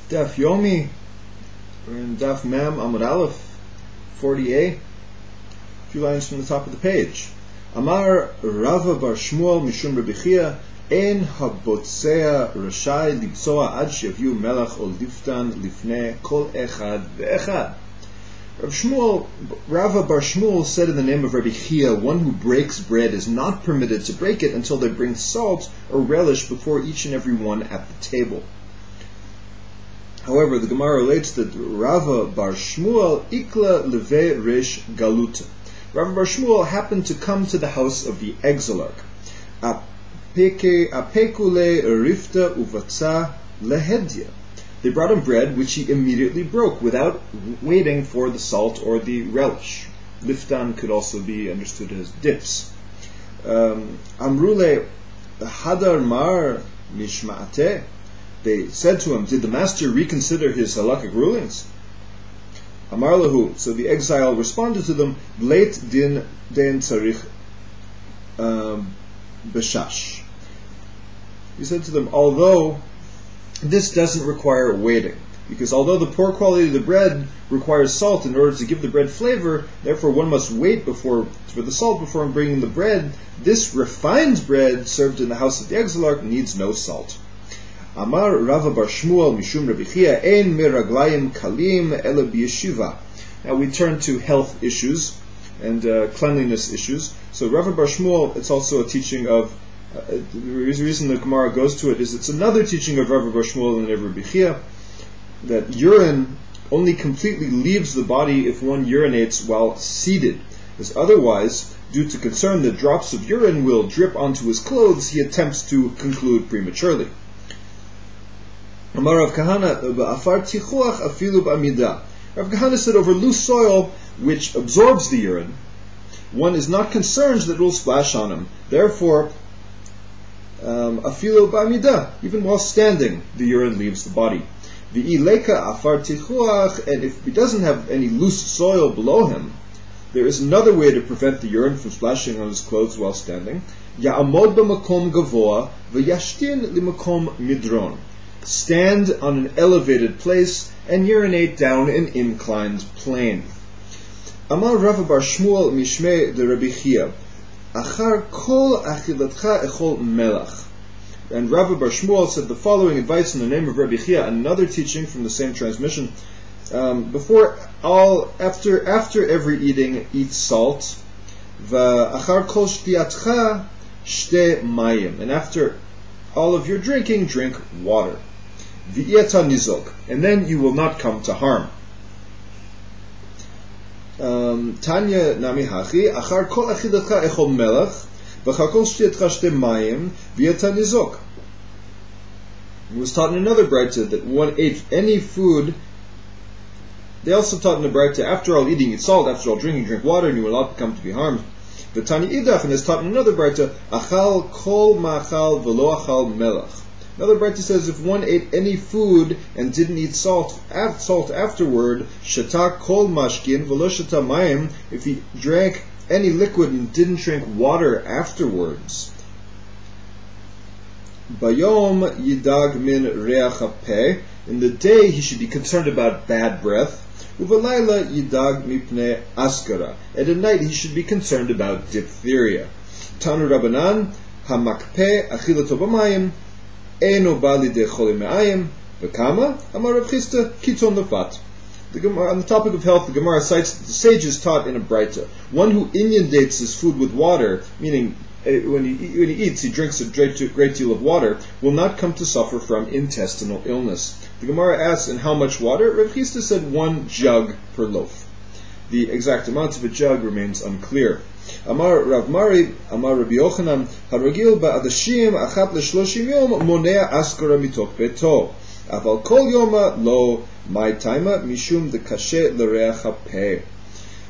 Daf Yomi, we're in Daf Mem Amud Aleph 40a, a few lines from the top of the page. Amar Rava bar Shmuel mishum Rabbi Chia ein habotzea rashai libsoa ad sheviu melach ol liftan lifnei kol echad ve'echad. Rava bar Shmuel said in the name of Rabbi Chia, one who breaks bread is not permitted to break it until they bring salt or relish before each and every one at the table. However, the Gemara relates that Rava bar Shmuel ikla leve resh galuta. Rava bar Shmuel happened to come to the house of the exilarch. Apekule rifta uvatza lehedya. They brought him bread, which he immediately broke without waiting for the salt or the relish. Liftan could also be understood as dips. Amrule hadar mar mishma'ate. They said to him, did the master reconsider his halakhic rulings? Amar lahu. So the exile responded to them, late din den tzarich beshash. He said to them, although this doesn't require waiting, because although the poor quality of the bread requires salt in order to give the bread flavor, therefore one must wait for the salt before bringing the bread. This refined bread served in the house of the exilarch needs no salt. Amar Rava bar Shmuel mishum Rabbi Chia ein meraglayim kalim ela b'yeshiva. Now we turn to health issues and cleanliness issues. So Rava bar Shmuel, it's also a teaching of the reason the Gemara goes to it is it's another teaching of Rava bar Shmuel and Rabbi Chia, that urine only completely leaves the body if one urinates while seated, as otherwise, due to concern that drops of urine will drip onto his clothes, he attempts to conclude prematurely. Amar Rav Kahana ba'afar tichuach afilu b'amida. Rav Kahana said over loose soil which absorbs the urine, one is not concerned that it will splash on him. Therefore, afilu b'amida, even while standing, the urine leaves the body. V'ileka afar tichuach, and if he doesn't have any loose soil below him, there is another way to prevent the urine from splashing on his clothes while standing. Ya'amod b'makom gavoa v'yashtin limakom midron. Stand on an elevated place and urinate down an inclined plane. Amar Rava bar Shmuel mishmei de Rabbi Chia, achar kol achilatcha echol melach. And Rava bar Shmuel said the following advice in the name of Rabbi Chia, another teaching from the same transmission. After every eating, eat salt. V'achar kol shtiyatcha shte mayim. And after all of your drinking, drink water. V'iyata nizok, and then you will not come to harm. Tanya nami hachi, achar kol achidatcha echol melach, v'achar kol shtiyatcha shte mayim, v'iyata nizok. It was taught in another braita that one ate any food. They also taught in the braita, after all eating, eat salt, after all drinking, drink water, and you will not come to be harmed. The Tanya idach, and is taught in another braita, achal kol ma'achal v'lo achal melach. Another braita says if one ate any food and didn't eat salt afterward, shata kol mashkin v'lo shata mayim, if he drank any liquid and didn't drink water afterwards. Bayom yidag min reach hapeh, in the day he should be concerned about bad breath. Uvalayla yidag mipnei askara, and at night he should be concerned about diphtheria. Tanu Rabbanan hamakpeh achilato b'mayim eno bali de cholim me'ayim v'kama amar Rav Chisda kiton lefat. On the topic of health, the Gemara cites that the sages taught in a braita, one who inundates his food with water, meaning when he eats, he drinks a great deal of water, will not come to suffer from intestinal illness. The Gemara asks, and how much water? Rav Chisda said 1 jug per loaf. The exact amount of a jug remains unclear. Amar Rav Mari, Amar Rabbi Yochanan, Haragil ba'adashim achat l'shloshim yom monea askara mitok beto. Aval kol yoma lo my taima mishum de kashe l'reach hapeh.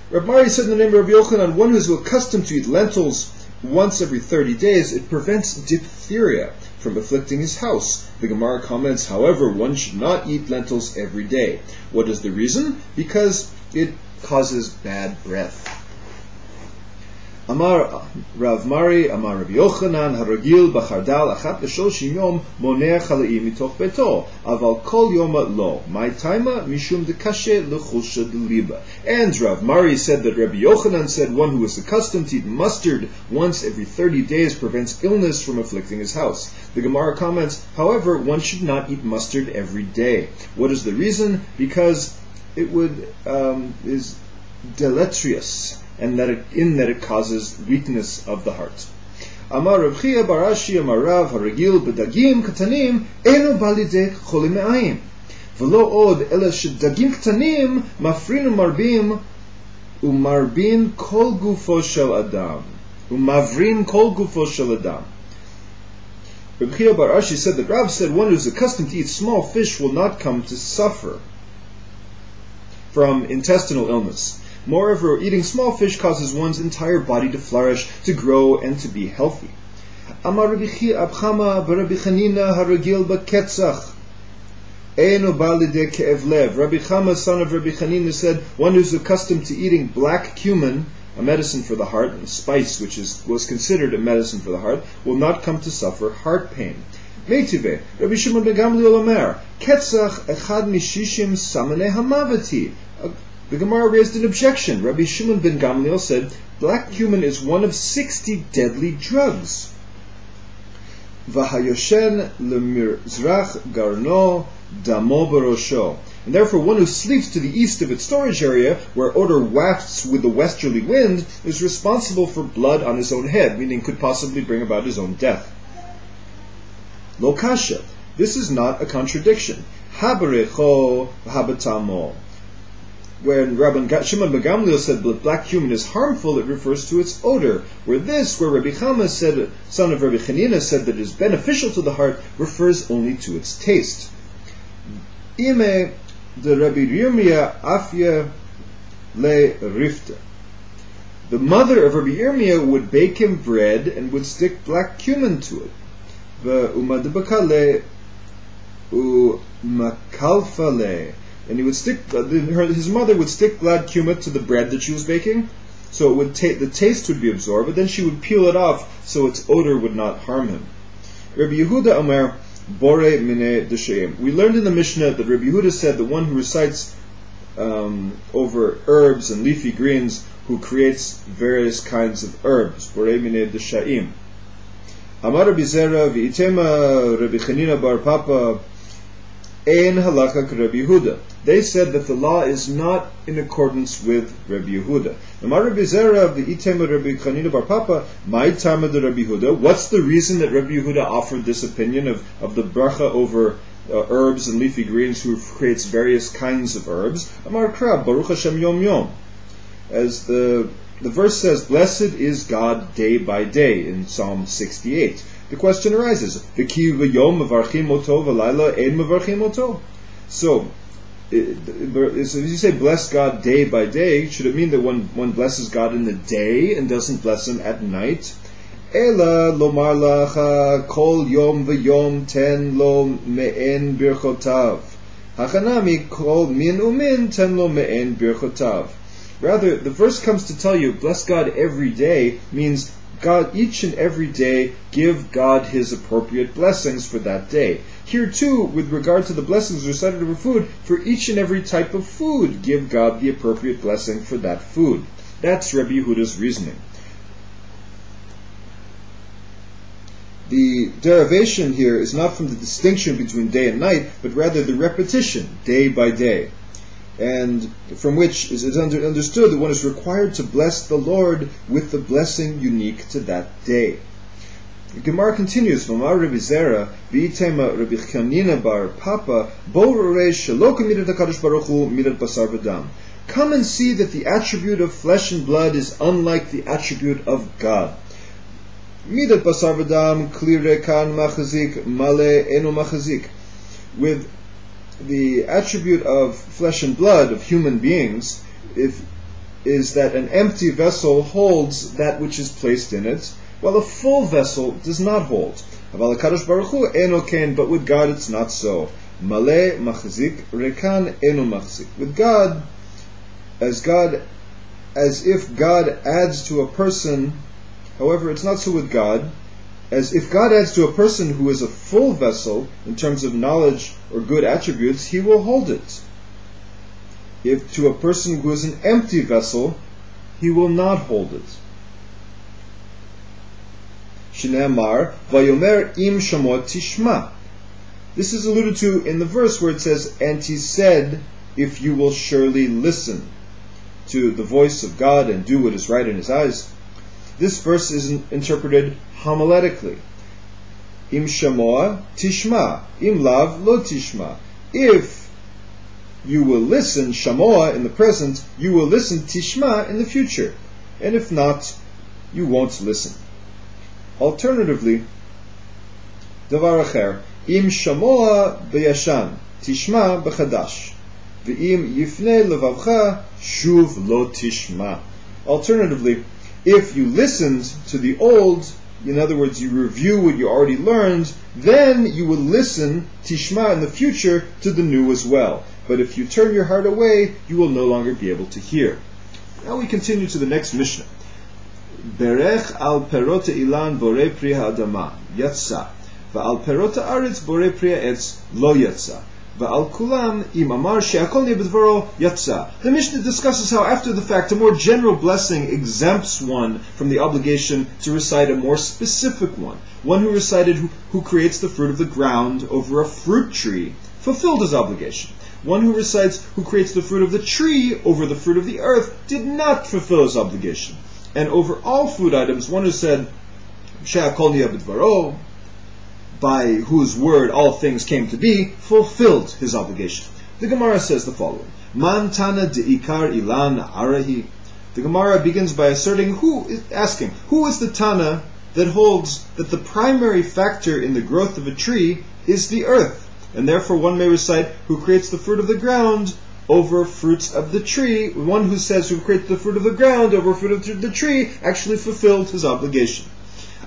Rav Mari said in the name of Rabbi Yochanan, one who is accustomed to eat lentils once every 30 days, it prevents diphtheria from afflicting his house. The Gemara comments, however, one should not eat lentils every day. What is the reason? Because it causes bad breath. Amar Rav Mari, Amar Rabbi Yochanan, Haragil b'chardal achat l'shoshim yom moneh chalaim mitoch beto, aval kol yoma lo, my taima mishum dekashe l'chusha d'liba. And Rav Mari said that Rabbi Yochanan said one who is accustomed to eat mustard once every 30 days prevents illness from afflicting his house. The Gemara comments, however, one should not eat mustard every day. What is the reason? Because it is deleterious, and that it causes weakness of the heart. Amar Rav Chia bar Ashi Amar Rav Haragil b'dagim katanim eno balidei cholim me'ayim v'lo od ela shedagim katanim mafrin umarbim umarbin kol gufo shel adam umavrin kol gufo shel adam. Rav Chia bar Ashi said that Rav said one who is accustomed to eat small fish will not come to suffer from intestinal illness. Moreover, eating small fish causes one's entire body to flourish, to grow, and to be healthy. Amar Rabbi Abchama b'Rabbi Chanina haragil b'ketzach eino bal lidei ke'ev lev. Rabbi Chama, son of Rabbi Chanina, said one who is accustomed to eating black cumin, a medicine for the heart, and spice, which was considered a medicine for the heart, will not come to suffer heart pain. Meitive, Rabbi Shimon ben Gamliel Omer, ketzach echad mishishim samane hamavati. The Gemara raised an objection. Rabbi Shimon ben Gamliel said, black cumin is one of 60 deadly drugs. V'hayoshen lemizrach garno damo barosho. And therefore one who sleeps to the east of its storage area, where odor wafts with the westerly wind, is responsible for blood on his own head, meaning could possibly bring about his own death. Lo kasha. This is not a contradiction. Habarecho v'habatamo. When Rabbi Shimon ben Gamliel said that black cumin is harmful, it refers to its odor. Where Rabbi Chama said, son of Rabbi Chanina, said that it is beneficial to the heart, refers only to its taste. Ime de Rabbi Yirmiyah afya le rifta. The mother of Rabbi Yirmiyah would bake him bread and would stick black cumin to it. Umadbakale umakalfale. And he would stick, his mother would stick black cumin to the bread that she was baking, so it would the taste would be absorbed, but then she would peel it off so its odor would not harm him. Rabbi Yehuda Omer, Bore Mine Desheim. We learned in the Mishnah that Rabbi Yehuda said the one who recites over herbs and leafy greens, who creates various kinds of herbs. Bore Mine Desheim. Amar Rabbi Zera v'itema Rabbi Chanina bar Papa ein halacha Rabbi Yehuda. They said that the law is not in accordance with Rabbi Yehuda. Amar Rabbi Zera v'itema Rabbi Chanina bar Papa my Tamud Rabbi Yehuda. What's the reason that Rabbi Yehuda offered this opinion of the bracha over herbs and leafy greens, who creates various kinds of herbs? Amar Krab Baruch Hashem Yom Yom. As the verse says, blessed is God day by day in Psalm 68. The question arises, V'ki v'yom mevarchim oto v'layla ein mevarchim oto. So if you say bless God day by day, should it mean that one blesses God in the day and doesn't bless Him at night? Ela lomar lacha kol yom v'yom ten lo me'en birchotav. Hachanami kol min umin ten lo me'en birchotav. Rather, the verse comes to tell you, bless God every day, means God, each and every day, give God His appropriate blessings for that day. Here too, with regard to the blessings recited over food, for each and every type of food, give God the appropriate blessing for that food. That's Rabbi Yehuda's reasoning. The derivation here is not from the distinction between day and night, but rather the repetition, day by day. And from which is understood that one is required to bless the Lord with the blessing unique to that day. The Gemara continues from our Rabbi Zera, v'itema Rabbi Chanina bar Papa, bo reish shelo k'midat HaKadosh Baruch Hu midat basar v'dam. Come and see that the attribute of flesh and blood is unlike the attribute of God. Midat basar v'dam kli rekan machazik male eno machazik. With the attribute of flesh and blood of human beings is that an empty vessel holds that which is placed in it, while a full vessel does not hold. Aval HaKadosh Baruch Hu eno ken, but with God it's not so. Male machzik rekan eno machzik. With God, as as if God adds to a person. However, it's not so with God. As if God adds to a person who is a full vessel in terms of knowledge or good attributes, he will hold it. If to a person who is an empty vessel, he will not hold it. Shneamar, Vayomer im shamot tishma. This is alluded to in the verse where it says, and he said, if you will surely listen to the voice of God and do what is right in his eyes. This verse is interpreted homiletically. Im shamoa tishma, im lav lo tishma. If you will listen, shamoa in the present, you will listen tishma in the future. And if not, you won't listen. Alternatively, davar acher, im shamoa b'yashan, tishma b'chadash. V'im yifnei levavcha, shuv lo tishma. Alternatively, if you listened to the old, in other words, you review what you already learned, then you will listen, tishma, in the future, to the new as well. But if you turn your heart away, you will no longer be able to hear. Now we continue to the next Mishnah. Berech al perota ilan borei pri ha'adama, yatsa. Va'al perota aretz borei pri ha'etz, lo yatsa. Va'al kulam im amar she'akol neh b'dvaro yatsa. The Mishnah discusses how after the fact a more general blessing exempts one from the obligation to recite a more specific one. One who recited who creates the fruit of the ground over a fruit tree fulfilled his obligation. One who recites who creates the fruit of the tree over the fruit of the earth did not fulfill his obligation. And over all food items, one who said she'akol neh b'dvaro, by whose word all things came to be, fulfilled his obligation. The Gemara says the following: Man tana de'ikar ilan arahi. The Gemara begins by asserting, who is the Tana that holds that the primary factor in the growth of a tree is the earth, and therefore one may recite who creates the fruit of the ground over fruits of the tree. One who says who creates the fruit of the ground over fruit of the tree actually fulfilled his obligation.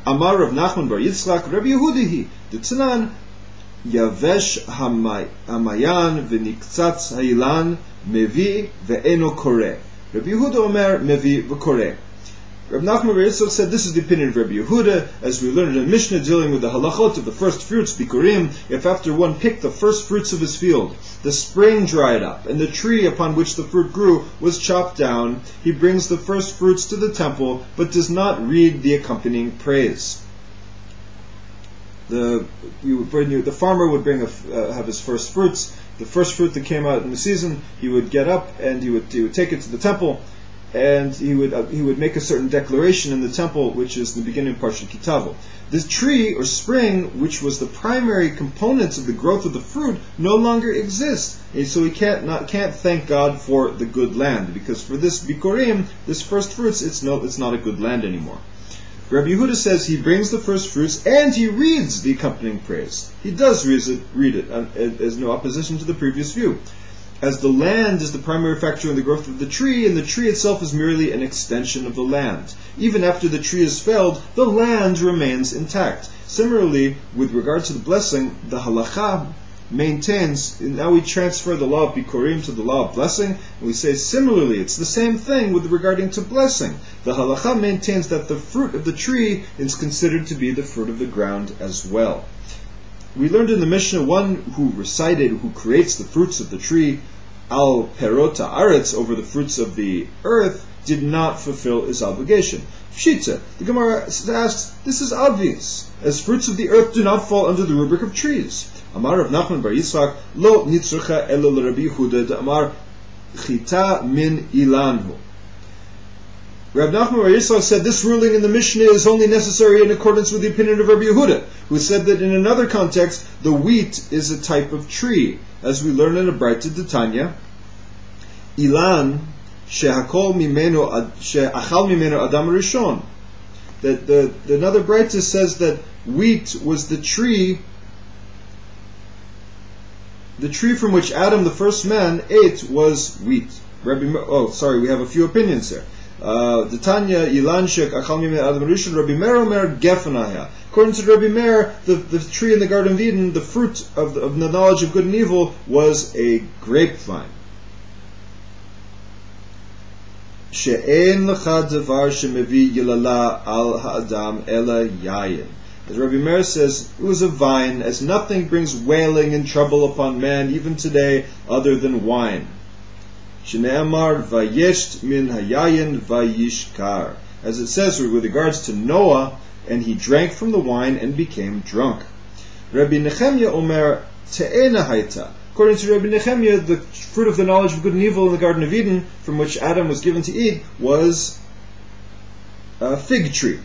Amar Rav Nachman bar Yitzchak Rabbi Yehudahi D'Tzanan Yavesh Hamayan V'Niktzatz Ha'ilan Mevi Ve'eno Koreh. Rabbi Yehuda Omer Mevi V'Koreh. Rav Nachman bar Yitzchak said this is the opinion of Rabbi Yehuda, as we learned in Mishnah dealing with the halachot of the first fruits, bikurim. If after one picked the first fruits of his field, the spring dried up, and the tree upon which the fruit grew was chopped down, he brings the first fruits to the temple, but does not read the accompanying praise. The farmer would have his first fruits. The first fruit that came out in the season, he would get up and he would take it to the temple, and he would make a certain declaration in the temple, which is the beginning of Parshat Kitavo. This tree or spring, which was the primary components of the growth of the fruit, no longer exists, and so he can't thank God for the good land, because for this bikurim, this first fruits, it's not a good land anymore. Rabbi Yehuda says he brings the first fruits and he reads the accompanying praise. He does read it, as no opposition to the previous view, as the land is the primary factor in the growth of the tree, and the tree itself is merely an extension of the land. Even after the tree is felled, the land remains intact. Similarly, with regard to the blessing, the halacha maintains, now we transfer the law of bikurim to the law of blessing, and we say similarly, it's the same thing with regarding to blessing. The halacha maintains that the fruit of the tree is considered to be the fruit of the ground as well. We learned in the Mishnah, one who creates the fruits of the tree, al perota aretz, over the fruits of the earth, did not fulfill his obligation. Pshita, the Gemara asks, this is obvious, as fruits of the earth do not fall under the rubric of trees. Amar Rav Nachman bar Yitzchak, lo nitzrucha elo l'Rabbi Yehuda d'amar chita min ilanhu. Rav Nachman bar Yitzchak said this ruling in the Mishnah is only necessary in accordance with the opinion of Rabbi Yehuda, who said that in another context, the wheat is a type of tree. As we learn in a Braita d'Tanya, Ilan she'achal mimeno adam rishon. That another Braita says that wheat was the tree from which Adam, the first man, ate was wheat. We have a few opinions here. The Tanya Ilan Shek Achal Mimei Adam Rishon, Rabbi Meir Omer Gefenaya. According to Rabbi Meir, the tree in the Garden of Eden, the fruit of the knowledge of good and evil, was a grapevine. she'en lecha davar shemevi yilala al ha'adam ela yayin. As Rabbi Meir says, it was a vine, as nothing brings wailing and trouble upon man, even today, other than wine. Shne'amar vayesht min hayayin vayishkar. As it says with regards to Noah, and he drank from the wine and became drunk. Rabbi Nechemya omer te'ena haita. According to Rabbi Nechemya, the fruit of the knowledge of good and evil in the Garden of Eden, from which Adam was given to eat, was a fig tree.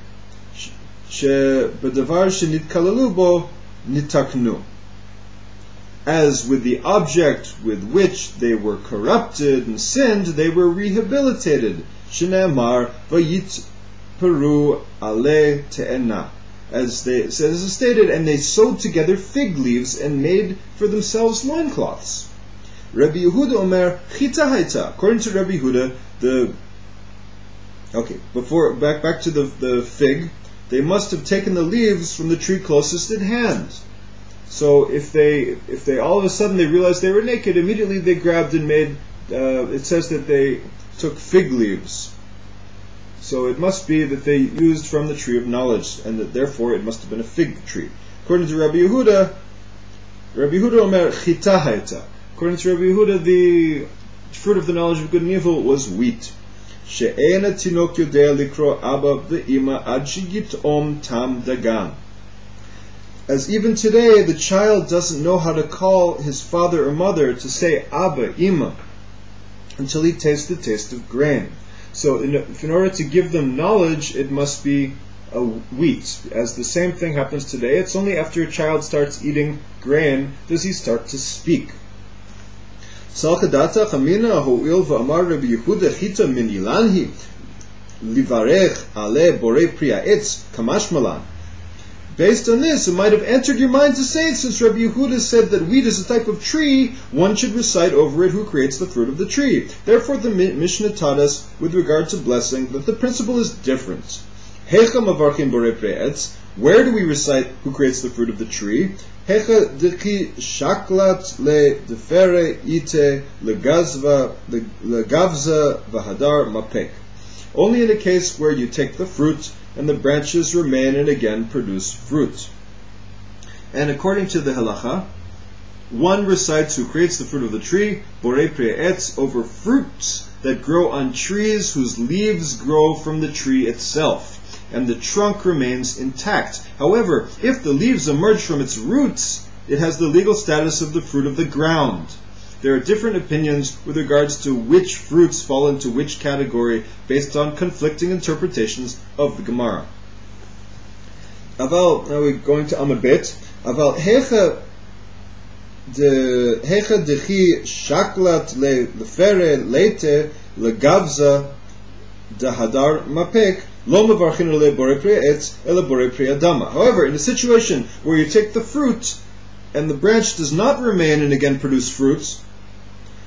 She'bedavar shenitkalelu bo nitaknu. As with the object with which they were corrupted and sinned, they were rehabilitated. Shene'amar vayit peru ale te'ena. As is stated, and they sewed together fig leaves and made for themselves loincloths. Rabbi Yehuda omer chita haita. According to Rabbi Yehuda, back to the fig, they must have taken the leaves from the tree closest at hand. So if they all of a sudden they realized they were naked, immediately they grabbed and made. It says that they took fig leaves. So it must be that they used from the tree of knowledge, and that therefore it must have been a fig tree. According to Rabbi Yehuda omer chita haita. According to Rabbi Yehuda, the fruit of the knowledge of good and evil was wheat. She'ena tinok yodea likro abba ve'ima ad sheyitom tam dagan. As even today, the child doesn't know how to call his father or mother to say Abba, Ima, until he tastes the taste of grain. So in order to give them knowledge, it must be a wheat. As the same thing happens today, it's only after a child starts eating grain does he start to speak. Salchadata chamina ho'il v'amar Rabbi Yehuda chita min ilanhi livarech ale borei priya etz kamashmalan. Based on this, it might have entered your mind to say, since Rabbi Yehuda said that wheat is a type of tree, one should recite over it who creates the fruit of the tree. Therefore, the Mishnah taught us, with regard to blessing, that the principle is different. Hecha mavarchim borei priya etz. Where do we recite who creates the fruit of the tree? Hecha dechi shaklat le defere ite legavza v'hadar mapek. Only in a case where you take the fruit and the branches remain and again produce fruit. And according to the halacha, one recites who creates the fruit of the tree, borei priya etz, over fruits that grow on trees whose leaves grow from the tree itself, and the trunk remains intact. However, if the leaves emerge from its roots, it has the legal status of the fruit of the ground. There are different opinions with regards to which fruits fall into which category based on conflicting interpretations of the Gemara. Aval, now we're going to Amud Bet. Aval hecha dechi shaklat lefere leite legavza dahadar mapek lo mevarchin le borei priya etz ele borei priya dama. However, in a situation where you take the fruit and the branch does not remain and again produce fruits,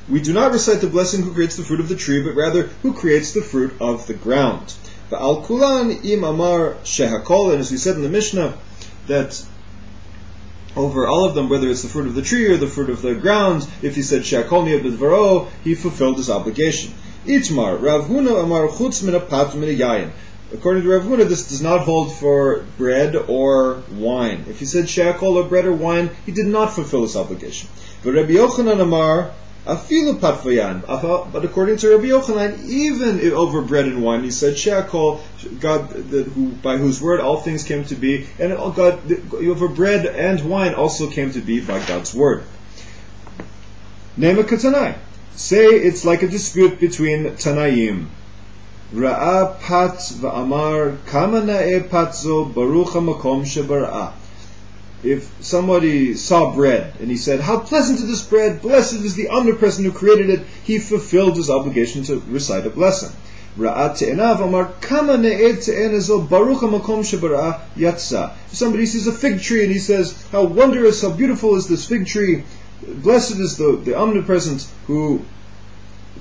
we do not recite the blessing who creates the fruit of the tree, but rather who creates the fruit of the ground. V'al kulan im amar shehakol, and as we said in the Mishnah, that over all of them, whether it's the fruit of the tree or the fruit of the ground, if he said shehakol miyad b'dvaro, he fulfilled his obligation. Itmar, Rav Huna amar chutz min apat min yayin. According to Rav Huna, this does not hold for bread or wine. If he said shehakol or bread or wine, he did not fulfill his obligation. But Rabbi Yochanan amar afilu patvayan. But according to Rabbi Yochanan, even over bread and wine, he said shehakol, God, by whose word all things came to be, and God, over bread and wine also came to be by God's word. Nema katanai. Say it's like a dispute between Tanaim. Ra'a pat va'amar kama na'e patzo baruch hamakom shebara'ah. If somebody saw bread and he said, how pleasant is this bread, blessed is the omnipresent who created it, he fulfilled his obligation to recite a blessing. Ra'at te'enav amar kama ne'ed te'enazo baruch hamakom shebara'ah yatsa. If somebody sees a fig tree and he says, how wondrous, how beautiful is this fig tree, blessed is the omnipresent who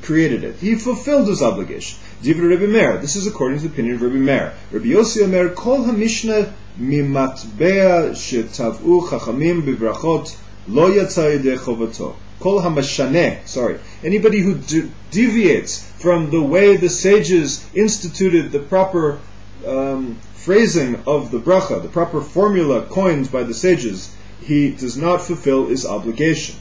created it. He fulfilled his obligation. Divra Rabbi Meir. This is according to the opinion of Rabbi Meir. Rabbi Yossi Omer, Kol HaMishnah mimatbea shetav'u chachamim b'Berakhot lo yatsa yedei chovato. Kol hamashane, anybody who deviates from the way the sages instituted the proper phrasing of the bracha, the proper formula coined by the sages, he does not fulfill his obligation.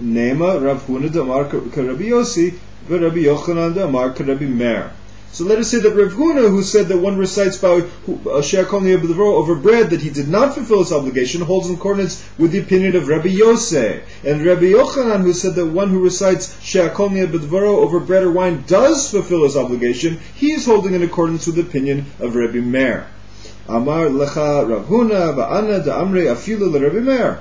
Nema Rav Huna d'amar k'Rabbi Yossi, v'Rabbi Yochanan d'amar k'Rabbi Meir. So let us say that Rav Huna, who said that one recites She'akol B'dvaro over bread, that he did not fulfill his obligation, holds in accordance with the opinion of Rabbi Yosei. And Rabbi Yochanan, who said that one who recites She'akol B'dvaro over bread or wine does fulfill his obligation, he is holding in accordance with the opinion of Rabbi Meir. Amar lecha Rav Huna va'ana da'amrei afilu l'Rabbi Meir.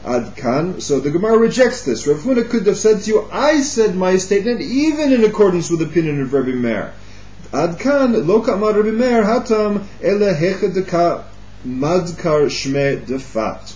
Adkan. So the Gemara rejects this. Rav Huna could have said to you, I said my statement even in accordance with the opinion of Rabbi Meir. Adkan lo ka'amar Rabbi Meir hatam ele hechadeka madkar shme defat.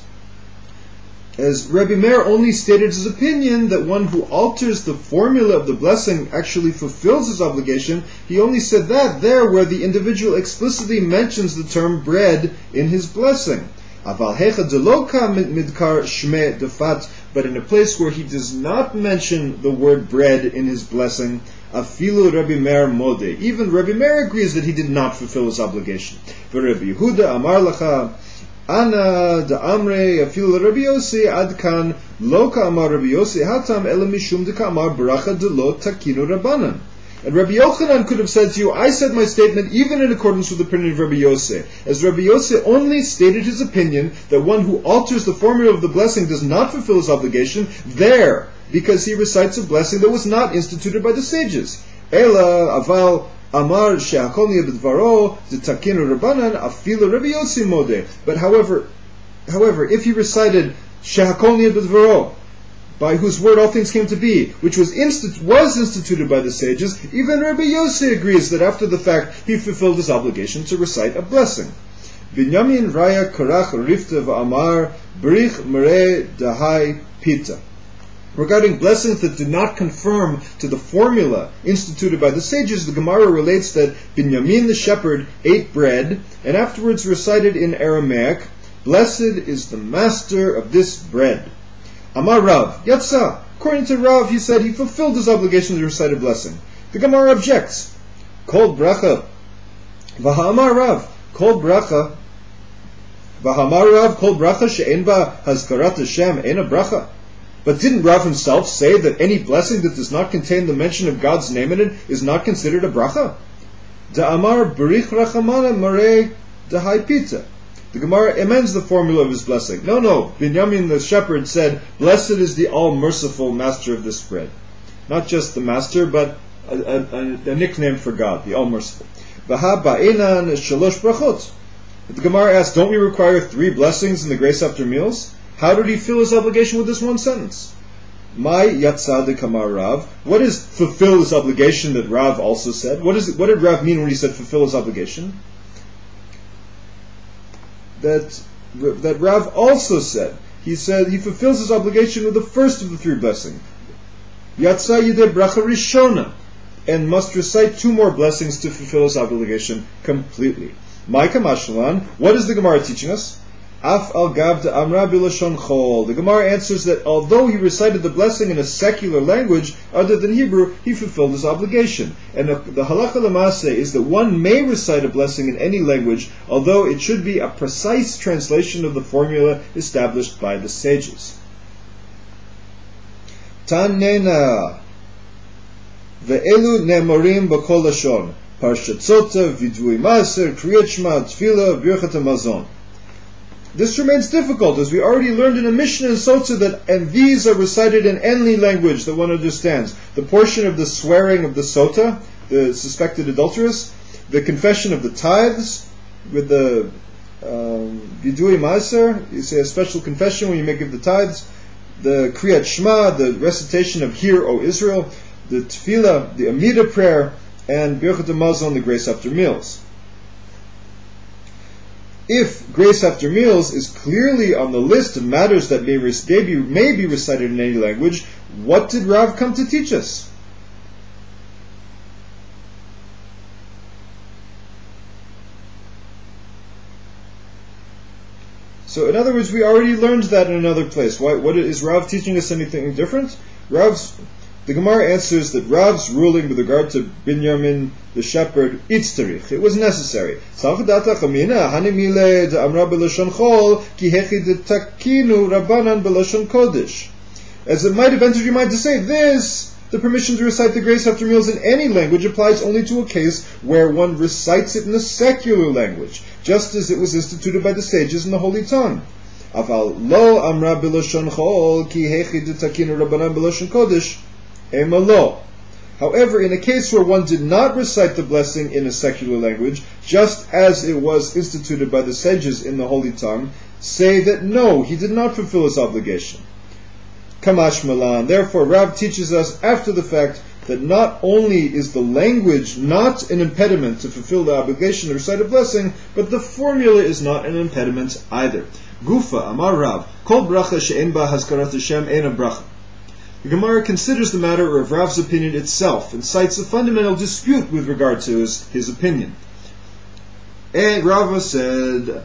As Rabbi Meir only stated his opinion that one who alters the formula of the blessing actually fulfills his obligation, he only said that there where the individual explicitly mentions the term bread in his blessing. Aval hecha deloka midkar shme defat, but in a place where he does not mention the word bread in his blessing, afilu Rabbi Meir mode. Even Rabbi Meir agrees that he did not fulfill his obligation. For Rabbi Yehuda amar lacha ana da'amre afilu Rabbi Yossi adkan loka amar Rabbi Yossi hatam ela mishum deka amar beracha delo takinu rabbanan. And Rabbi Yochanan could have said to you, I said my statement even in accordance with the opinion of Rabbi Yosei. As Rabbi Yosei only stated his opinion that one who alters the formula of the blessing does not fulfill his obligation, there, because he recites a blessing that was not instituted by the sages. Ela aval amar she'akol niyeh b'dvaro d'takinu rabbanan afilu Rabbi Yosei modeh. But however, if he recited she'akol niyeh b'dvaro, by whose word all things came to be, which was instituted by the sages, even Rabbi Yosei agrees that after the fact he fulfilled his obligation to recite a blessing. Binyamin raya karach rifta v'amar brich merei dahai pita. Regarding blessings that do not conform to the formula instituted by the sages, the Gemara relates that Binyamin the shepherd ate bread and afterwards recited in Aramaic, "Blessed is the master of this bread." Amar Rav, Yatsa. According to Rav, he said he fulfilled his obligation to recite a blessing. The Gemara objects. Kol bracha. V'ha'amar Rav. Kol bracha. V'ha'amar Rav. Kol bracha she'en ba hazkarat Hashem en a bracha. But didn't Rav himself say that any blessing that does not contain the mention of God's name in it is not considered a bracha? Da'amar berich rachamana marei dahai pita. The Gemara amends the formula of his blessing. No, Binyamin the shepherd said, "Blessed is the all-merciful master of this bread." Not just the master, but a nickname for God, the all-merciful. V'ha ba'enan shalosh brachot. The Gemara asks, don't we require 3 blessings in the grace after meals? How did he fill his obligation with this one sentence? My yatzad kamar Rav. What is fulfill his obligation that Rav also said? What did Rav mean when he said fulfill his obligation? That Rav also said. He said he fulfills his obligation with the first of the 3 blessings. Yatsa yidei bracha rishona, and must recite 2 more blessings to fulfill his obligation completely. My kamashlan, what is the Gemara teaching us? Af al gav de amra bilashon chol. The Gemara answers that although he recited the blessing in a secular language other than Hebrew, he fulfilled his obligation. And the halacha l'maaseh is that one may recite a blessing in any language, although it should be a precise translation of the formula established by the sages. Tanena ve'elu ne'morim b'kol lashon parshat sota vidui maaser kriyat shema tefillah birchat hamazon. This remains difficult, as we already learned in a Mishnah in Sotah and these are recited in any language that one understands. The portion of the swearing of the Sotah, the suspected adulteress, the confession of the tithes, with the Vidui Maaser, you say a special confession when you make of the tithes, the Kriyat Shema, the recitation of Hear, O Israel, the Tefillah, the Amida prayer, and Birchat HaMazon, the grace after meals. If grace after meals is clearly on the list of matters that may be recited in any language, what did Rav come to teach us? So in other words, we already learned that in another place. What is Rav teaching us anything different? The Gemara answers that Rav's ruling with regard to Binyamin the shepherd, itzterich, it was necessary. As it might have entered your mind to say, the permission to recite the grace after meals in any language applies only to a case where one recites it in a secular language, just as it was instituted by the sages in the Holy Tongue. Aval lo amra b'lashon chol ki hechi detakinu rabbanan b'lashon kodesh ema lo. However, in a case where one did not recite the blessing in a secular language, just as it was instituted by the sages in the Holy Tongue, say that no, he did not fulfill his obligation. Kamash Malan. Therefore, Rav teaches us after the fact that not only is the language not an impediment to fulfill the obligation to recite a blessing, but the formula is not an impediment either. Gufa Amar Rav Kol bracha she'en ba hazkarat Hashem ein bracha. The Gemara considers the matter of Rav's opinion itself and cites a fundamental dispute with regard to his opinion. And Rav said,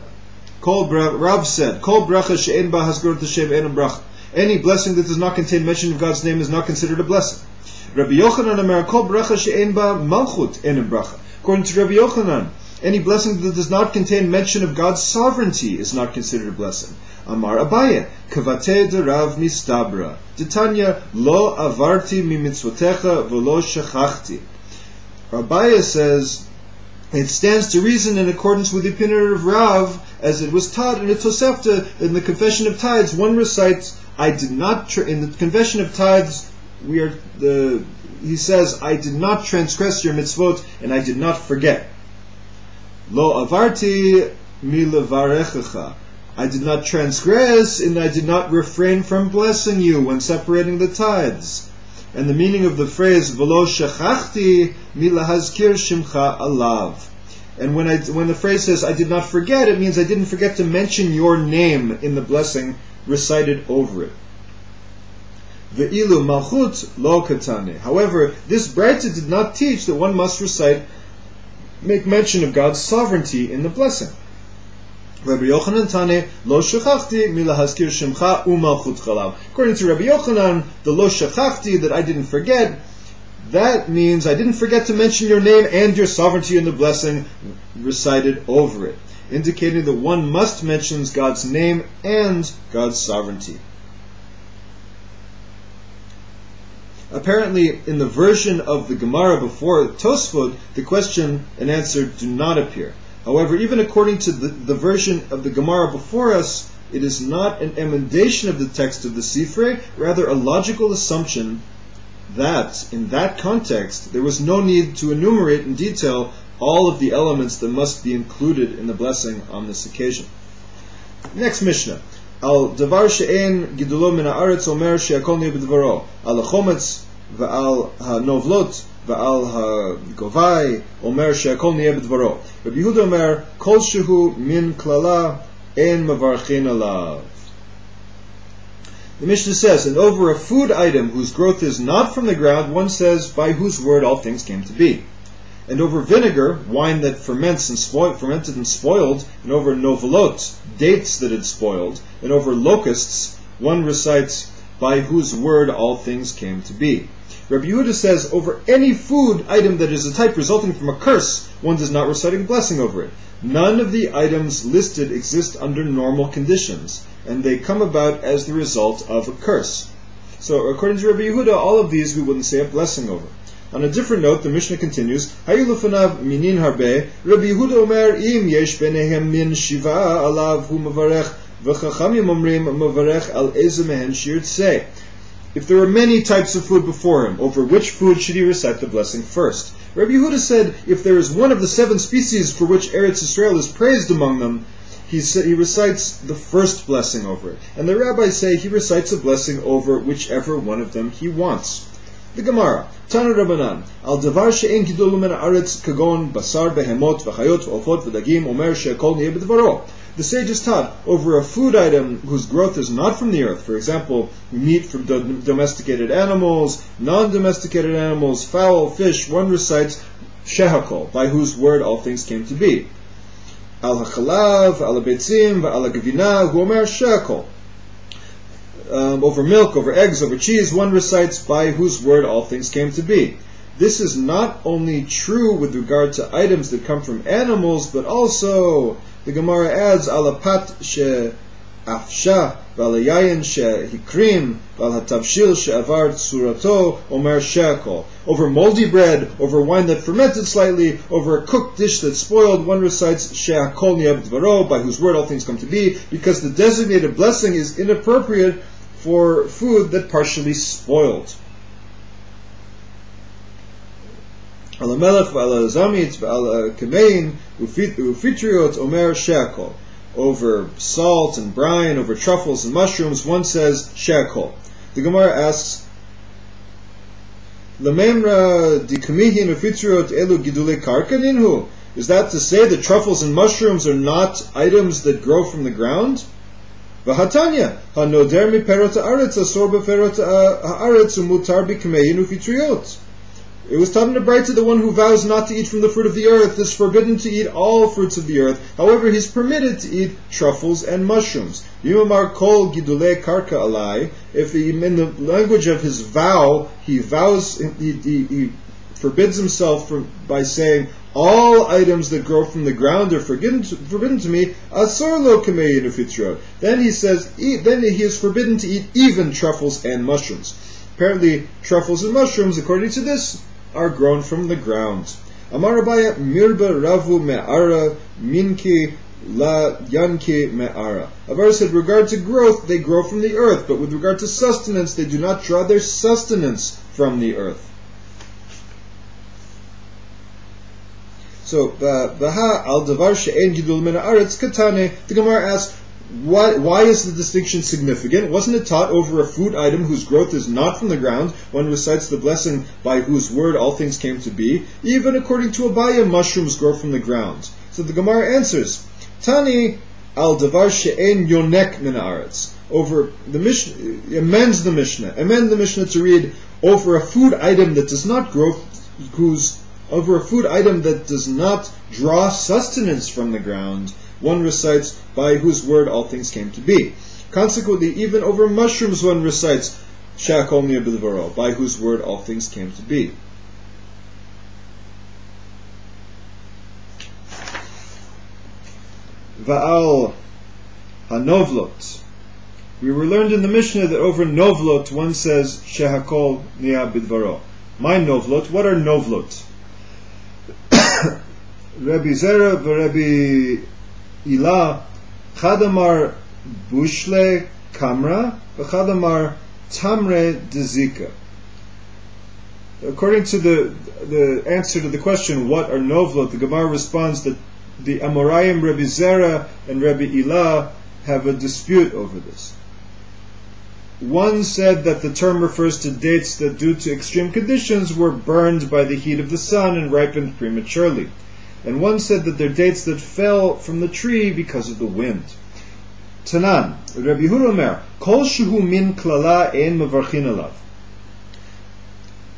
Kol bracha she'en ba hazkarat Hashem ein bracha. Any blessing that does not contain mention of God's name is not considered a blessing. Rabbi Yochanan Amar Kol bracha she'en ba malchut ein bracha. According to Rabbi Yochanan, any blessing that does not contain mention of God's sovereignty is not considered a blessing. Amar Abaye, Kavate de Rav Mistabra, Titanya lo avarti mi mitzvotecha v'lo shachachti. Abaye says, it stands to reason in accordance with the opinion of Rav, as it was taught in the Tosefta, in the Confession of Tithes, one recites, in the Confession of Tithes, he says, I did not transgress your mitzvot, and I did not forget. Lo avarti mi levarechecha. I did not transgress, and I did not refrain from blessing you when separating the tithes. And the meaning of the phrase v'lo shachachti mi lahazkir shimcha alav. And when the phrase says I did not forget, it means I didn't forget to mention your name in the blessing recited over it. Ve'ilu malchut lo katane. However, this Braita did not teach that one must make mention of God's sovereignty in the blessing. Rabbi Yochanan Tane, Lo Shachachti, Mila Haskir Shemcha, Umalchut Chalav. According to Rabbi Yochanan, the Lo Shachachti, that I didn't forget, that means I didn't forget to mention your name and your sovereignty in the blessing recited over it, indicating that one must mention God's name and God's sovereignty. Apparently, in the version of the Gemara before Tosfot, the question and answer do not appear. However, even according to the version of the Gemara before us, it is not an emendation of the text of the Sifrei, rather a logical assumption that, in that context, there was no need to enumerate in detail all of the elements that must be included in the blessing on this occasion. Next Mishnah. Al davar she'en gidulo min haaretz omer she'akol neh b'dvaro. Al hachometz v'al hanovlot v'al hagovai omer she'akol neh b'dvaro. Rabbi Yehuda omer kol shehu min klala en mavarchin alav. The Mishnah says, and over a food item whose growth is not from the ground, one says, by whose word all things came to be. And over vinegar, wine that fermented and spoiled, and over novelot, dates that had spoiled, and over locusts, one recites, by whose word all things came to be. Rabbi Yehuda says, over any food item that is a type resulting from a curse, one does not recite a blessing over it. None of the items listed exist under normal conditions, and they come about as the result of a curse. So, according to Rabbi Yehuda, all of these we wouldn't say a blessing over. On a different note, the Mishnah continues, Hayu lefanav minin harbe, Rabbi Yehuda omer, im yesh benehem min shiva alav hu mavarech, v'chachamim omrim mavarech al eze mehen shirtzeh. If there were many types of food before him, over which food should he recite the blessing first? Rabbi Yehuda said, if there is one of the 7 species for which Eretz Yisrael is praised among them, he recites the first blessing over it. And the rabbis say he recites a blessing over whichever one of them he wants. The Gemara, Tana Rabbanan, Al davar she'en gidul min haaretz kagon basar behemot v'chayot v'ofot v'dagim omer she'akol neh b'dvaro. The sages taught over a food item whose growth is not from the earth, for example, meat from domesticated animals, non-domesticated animals, fowl, fish, one recites shehakol, by whose word all things came to be. al hachalav, al habetzim, al hagavina, hu omer shekel. Over milk, over eggs, over cheese, one recites by whose word all things came to be. This is not only true with regard to items that come from animals, but also, the Gemara adds, alapat she afsha, v'alayayin she hikrim, v'alhatavshil she avar tsurato, omer shekel. Over moldy bread, over wine that fermented slightly, over a cooked dish that spoiled, one recites she'akol ni'ab dvaro, by whose word all things come to be, because the designated blessing is inappropriate for food that partially spoiled. Ala melech v'ala zamit v'ala kamein ufitriot omer shekel. Over salt and brine, over truffles and mushrooms, one says shekel. The Gemara asks, Lamemra dikamihin ufitriot elu gidule karka ninhu. Is that to say that truffles and mushrooms are not items that grow from the ground? V'hatanya hanoder mi perot haaretz asor beperot haaretz umutar bikamein ufitriot. It was taught in the Braita, the one who vows not to eat from the fruit of the earth is forbidden to eat all fruits of the earth. However, he's permitted to eat truffles and mushrooms. Yimamar kol gidule karka alai. If in the language of his vow, he vows, he forbids himself by saying, all items that grow from the ground are forbidden to me. Asor lo kamein ufitriot. Then he says, then he is forbidden to eat even truffles and mushrooms. Apparently, truffles and mushrooms, according to this, are grown from the ground. Amar Abaya mirba ravu me'ara minki la yanki me'ara. Abaya said, with regard to growth, they grow from the earth, but with regard to sustenance, they do not draw their sustenance from the earth. So, Baha al davar she'en gidul min haaretz katane. The Gemara asks, why is the distinction significant? Wasn't it taught over a food item whose growth is not from the ground? One recites the blessing by whose word all things came to be. Even according to Abaya, mushrooms grow from the ground. So the Gemara answers, Tani al davar she'en yonek min haaretz. Over the Mishnah, amend the Mishnah to read, over a food item that does not grow, over a food item that does not draw sustenance from the ground, one recites by whose word all things came to be. Consequently, even over mushrooms one recites she'akol ni'ab dvaro, by whose word all things came to be. Va'al hanovlot. We were learned in the Mishnah that over novlot one says she'akol ni'ab dvaro. My novlot, what are novlot? Rabbi Zera v'Rabbi Ilah, Chadamar bushle kamra, v'chadamar tamre dezika. According to the answer to the question, what are novlot, the Gemara responds that the Amoraim Rabbi Zera and Rabbi Ilah have a dispute over this. One said that the term refers to dates that due to extreme conditions were burned by the heat of the sun and ripened prematurely. And one said that they're dates that fell from the tree because of the wind. Tanan, Rabbi Yehuda Omer, Kol shehu min klala ein mevarchin alav.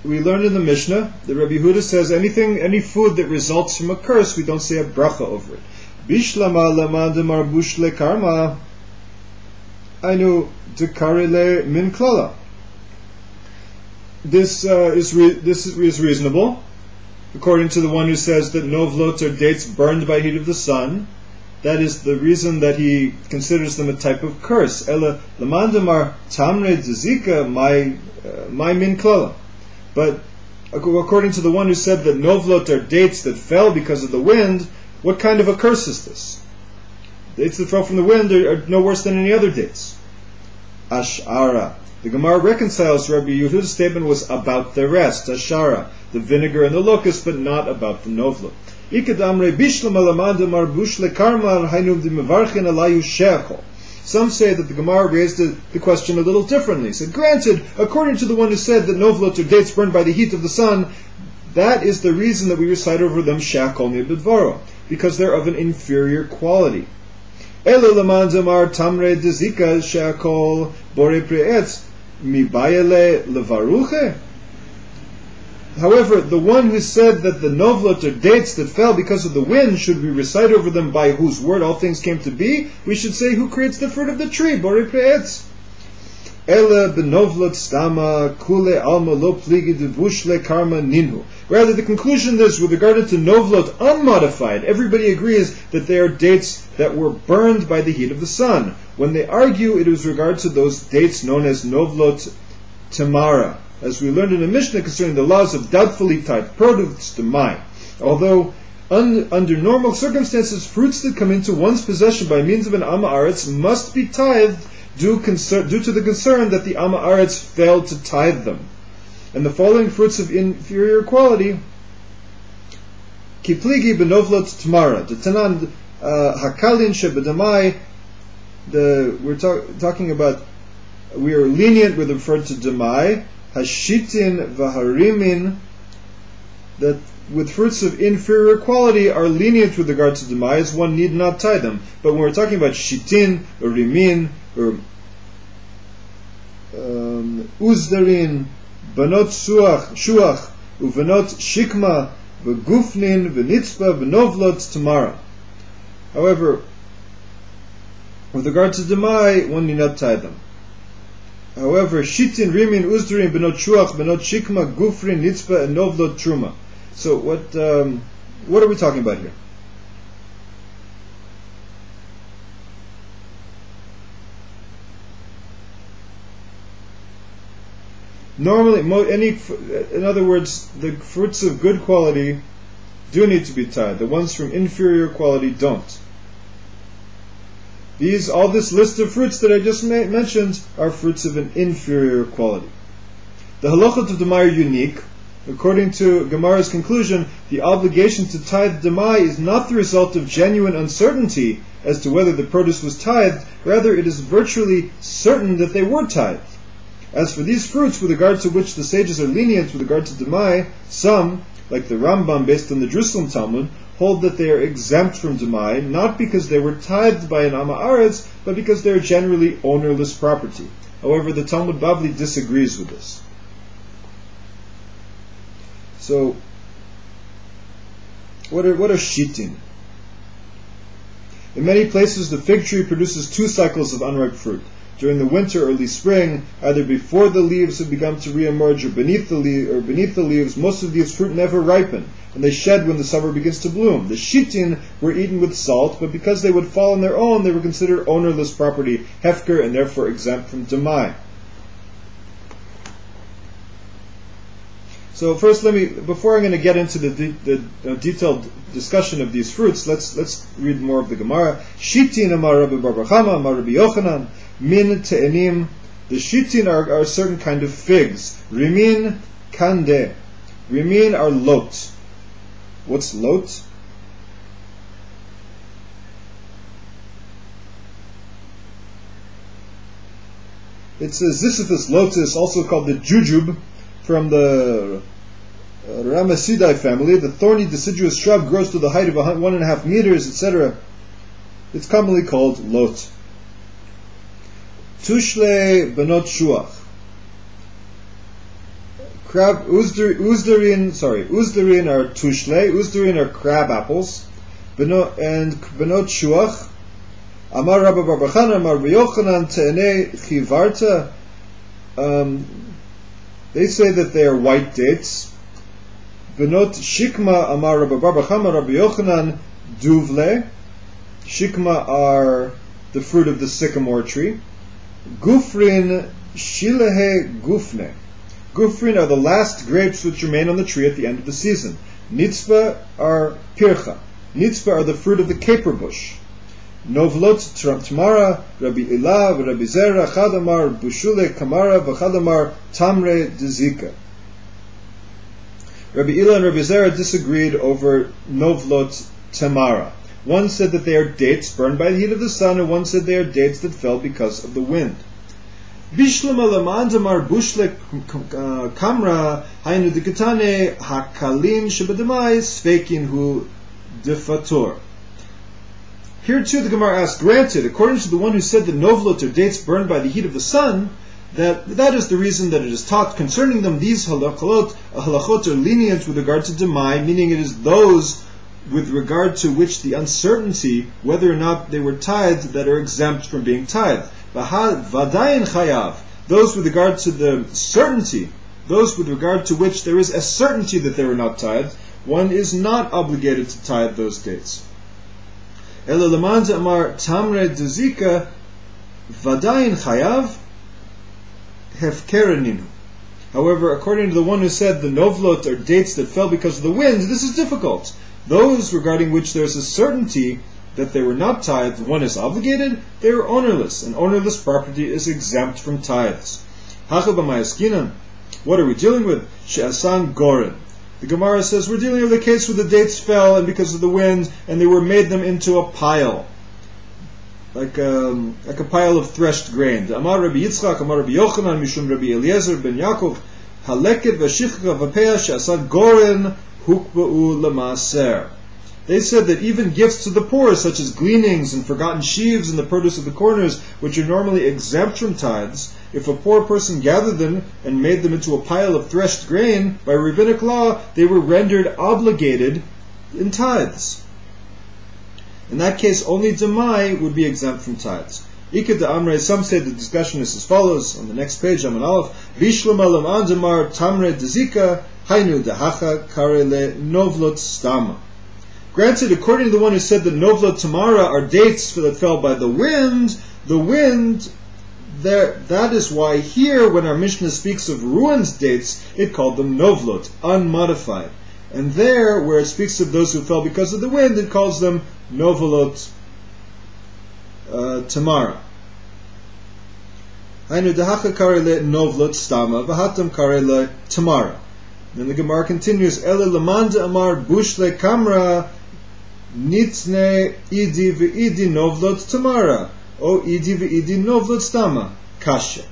We learned in the Mishnah that Rabbi Yehuda says any food that results from a curse, we don't say a bracha over it. Bishlama lama demar bushle karma, ainu dekarile min klala. This is reasonable. According to the one who says that novlot are dates burned by heat of the sun, that is the reason that he considers them a type of curse. Ela lamandamar tamre dezika my min klala. But according to the one who said that novlot are dates that fell because of the wind, what kind of a curse is this? Dates that fell from the wind are no worse than any other dates. Ash'ara. The Gemara reconciles Rabbi Yehuda's statement was about the rest, Ashara, the vinegar and the locust, but not about the novlot. Some say that the Gemara raised the question a little differently. He said, granted, according to the one who said that novlot are dates burned by the heat of the sun, that is the reason that we recite over them she'akol ni'ab dvaro, because they're of an inferior quality. Elu lamandamar tamre dezika she'akol bore pre'etz mibayele levaruche. However, the one who said that the novlot are dates that fell because of the wind, should we recite over them by whose word all things came to be? We should say, who creates the fruit of the tree? Borei pe'etz. Ele benovlot stama kule alma lo pligi devushle karma ninhu. Rather, the conclusion is, with regard to novlot unmodified, everybody agrees that they are dates that were burned by the heat of the sun. When they argue, it is regard to those dates known as novlot tamara, as we learned in the Mishnah concerning the laws of doubtfully tied produce to mine. Although under normal circumstances, fruits that come into one's possession by means of an Amma Aretz must be tithed due to the concern that the Amma Aretz failed to tithe them. And the following fruits of inferior quality: Kipligi benovlot tamara, the tanan hakalin shebedamai. We're talking about, we are lenient with referred to demai. Hashitin v'harimin, that with fruits of inferior quality are lenient with regard to demai, as one need not tie them. But when we're talking about shitin or rimin or uzdarin, banot shuach uvenot shikma v'gufnin v'nitzpa v'novlot tamara. However, with regard to demai, one need not tie them. However, shitin, rimin, uzdarin, benot shuach, benot shikma, gufrin, nitzpa, and novlot truma. So what are we talking about here? Normally, in other words, the fruits of good quality do need to be tied. The ones from inferior quality don't. All this list of fruits that I just mentioned are fruits of an inferior quality. The halachot of demai are unique. According to Gemara's conclusion, the obligation to tithe demai is not the result of genuine uncertainty as to whether the produce was tithed. Rather, it is virtually certain that they were tithed. As for these fruits, with regard to which the sages are lenient with regard to demai, some, like the Rambam based on the Jerusalem Talmud, hold that they are exempt from demai, not because they were tithed by an Amma Aretz, but because they are generally ownerless property. However, the Talmud Bavli disagrees with this. So, what are shitin? In many places, the fig tree produces 2 cycles of unripe fruit. During the winter, early spring, either before the leaves have begun to re-emerge or beneath the leaves, most of these fruit never ripen, and they shed when the summer begins to bloom. The shitin were eaten with salt, but because they would fall on their own, they were considered ownerless property, hefker, and therefore exempt from demai. So first, before I'm going to get into the detailed discussion of these fruits, let's read more of the Gemara. Shitin amar Rabbi bar bar Chama amar Rabbi Yochanan min te'enim. The shitin are a certain kind of figs. Rimin kande. Rimin are lot. What's lot? It's a Ziziphus lotus, also called the jujube, from the Ramasidae family. The thorny deciduous shrub grows to the height of 1.5 meters, etc. It's commonly called lot. Tushle benot shuach. Uzdarin are tushle. Uzdarin are crab apples. Benot shuach. Amar Rabbi bar bar Chana, Amar Rabbi Yochanan, te'enei chivarta. They say that they are white dates. Benot shikma, Amar Rabbi bar bar Chama, Rabbi Yochanan, duvle. Shikma are the fruit of the sycamore tree. Gufrin shilehe gufne. Gufrin are the last grapes which remain on the tree at the end of the season. Nitzpa are pircha. Nitzpa are the fruit of the caper bush. Novlot Tamara, Rabbi Ilah, Rabbi Zera, Chadamar, Bushule, Kamara, V'Chadamar, Tamre, Dezika. Rabbi Ilah and Rabbi Zera disagreed over Novlot Tamara. One said that they are dates burned by the heat of the sun, and one said they are dates that fell because of the wind. Bishlam alamandamar bushle kamra hainu dikatane hakalim shabadamai sfekin hu defator. Here too the Gemara asks, granted, according to the one who said that novlot are dates burned by the heat of the sun, that is the reason that it is taught concerning them. These halachot are lenient with regard to demai, meaning it is those with regard to which the uncertainty whether or not they were tithed that are exempt from being tithed. Vadayin chayav, those with regard to the certainty, those with regard to which there is a certainty that they were not tithed, one is not obligated to tithe those dates. Ela leman amar tamre dezika vadayin chayav hefkereninu. However, according to the one who said the novlot are dates that fell because of the wind, this is difficult. Those regarding which there is a certainty that they were not tithed, one is obligated, they are ownerless, and ownerless property is exempt from tithes. What are we dealing with? She'asan Koren. The Gemara says we're dealing with a case where the dates fell and because of the wind, and they were made them into a pile, like a pile of threshed grain. The Amar Rabbi Yitzchak, Amar Rabbi Yochanan, Mishum Rabbi Eliezer ben Yaakov, Haleket v'shichka v'peah she'asan Koren hukba'u l'maaser. They said that even gifts to the poor, such as gleanings and forgotten sheaves and the produce of the corners, which are normally exempt from tithes, if a poor person gathered them and made them into a pile of threshed grain, by rabbinic law, they were rendered obligated in tithes. In that case, only demai would be exempt from tithes. Ika de Amre, some say the discussion is as follows. On the next page, Aman Aleph, Bishlam alam andamar tamre dezika, hainu dehacha karele novlot stama. Granted, according to the one who said that novlot tamara are dates that fell by the wind, that is why here, when our Mishnah speaks of ruined dates, it called them novlot, unmodified. And there, where it speaks of those who fell because of the wind, it calls them novelot tamara. Hainu dehacha karele novlot stama, v'hatam karele tamara. Then the Gemara continues, Ele lemanda amar bushle kamra nitne idi v'idi novlot tamara, o idi v'idi novlot stama, kasha.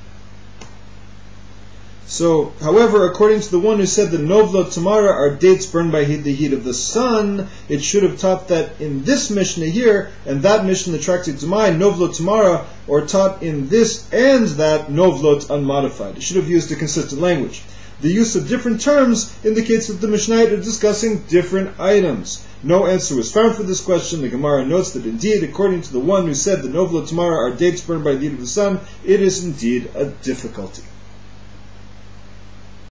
So, however, according to the one who said that novlot tamara are dates burned by the heat of the sun, it should have taught that in this Mishnah here, and that Mishnah, the tractate Demai, novlot tamara, or taught in this and that novlot unmodified. It should have used a consistent language. The use of different terms indicates that the Mishnayot are discussing different items. No answer was found for this question. The Gemara notes that indeed, according to the one who said the novlot tamara are dates burned by the heat of the sun, it is indeed a difficulty.